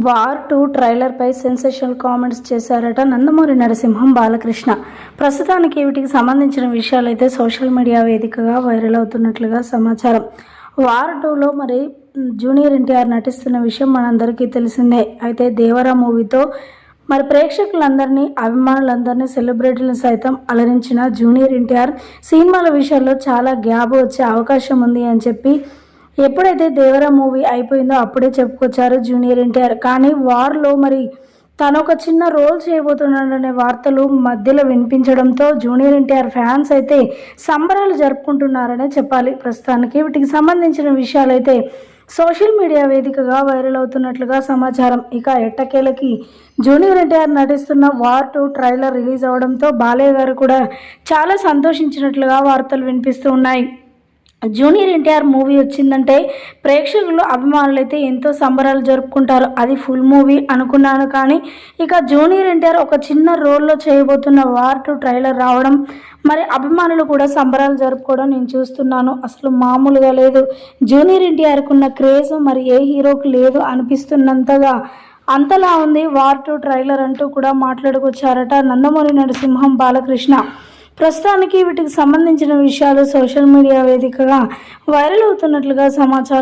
War 2 ట్రైలర్పై sensational comments చేశారట నందమూరి నరసింహం బాలకృష్ణ. ప్రస్తుతానికి వీటికి సంబంధించిన విషయాలైతే సోషల్ మీడియా వేదికగా వైరల్ అవుతున్నట్లుగా సమాచారం. వార్ 2లో జూనియర్ ఎన్టీఆర్ నటిస్తున్న విషయం మనందరికీ తెలిసిందే. అయితే దేవరా మూవీతో ప్రేక్షకులందరినీ, అభిమానులందరినీ, సెలబ్రిటీలను సైతం అలరించిన జూనియర్ ఎన్టీఆర్ సినిమాల విషయాల్లో చాలా గ్యాప్ వచ్చే అవకాశం ఉంది అని చెప్పి ఎప్పుడైతే దేవరా మూవీ అయిపోయిందో అప్పుడే చెప్పుకొచ్చారు జూనియర్ ఎన్టీఆర్. కానీ వార్లో తను ఒక చిన్న రోల్ చేయబోతున్నాడనే వార్తలు మధ్యలో వినిపించడంతో జూనియర్ ఎన్టీఆర్ ఫ్యాన్స్ అయితే సంబరాలు జరుపుకుంటున్నారనే చెప్పాలి. ప్రస్తుతానికి వీటికి సంబంధించిన విషయాలైతే సోషల్ మీడియా వేదికగా వైరల్ అవుతున్నట్లుగా సమాచారం. ఇక ఎట్టకేలకి జూనియర్ ఎన్టీఆర్ నటిస్తున్న వార్ 2 ట్రైలర్ రిలీజ్ అవడంతో బాలయ్య గారు కూడా చాలా సంతోషించినట్లుగా వార్తలు వినిపిస్తూ ఉన్నాయి. జూనియర్ ఎన్టీఆర్ మూవీ వచ్చిందంటే ప్రేక్షకులు, అభిమానులు అయితే ఎంతో సంబరాలు జరుపుకుంటారు. అది ఫుల్ మూవీ అనుకున్నాను, కానీ ఇక జూనియర్ ఎన్టీఆర్ ఒక చిన్న రోల్లో చేయబోతున్న వార్ 2 ట్రైలర్ రావడం, అభిమానులు కూడా సంబరాలు జరుపుకోవడం నేను చూస్తున్నాను. అసలు మామూలుగా లేదు. జూనియర్ ఎన్టీఆర్కి ఉన్న క్రేజ్ ఏ హీరోకి లేదు అనిపిస్తున్నంతగా అంతలా ఉంది వార్ 2 ట్రైలర్ అంటూ కూడా మాట్లాడుకొచ్చారట నందమూరి నరసింహం బాలకృష్ణ. ప్రస్తుతానికి వీటికి సంబంధించిన విషయాలు సోషల్ మీడియా వేదికగా వైరల్ అవుతున్నట్లుగా సమాచారం.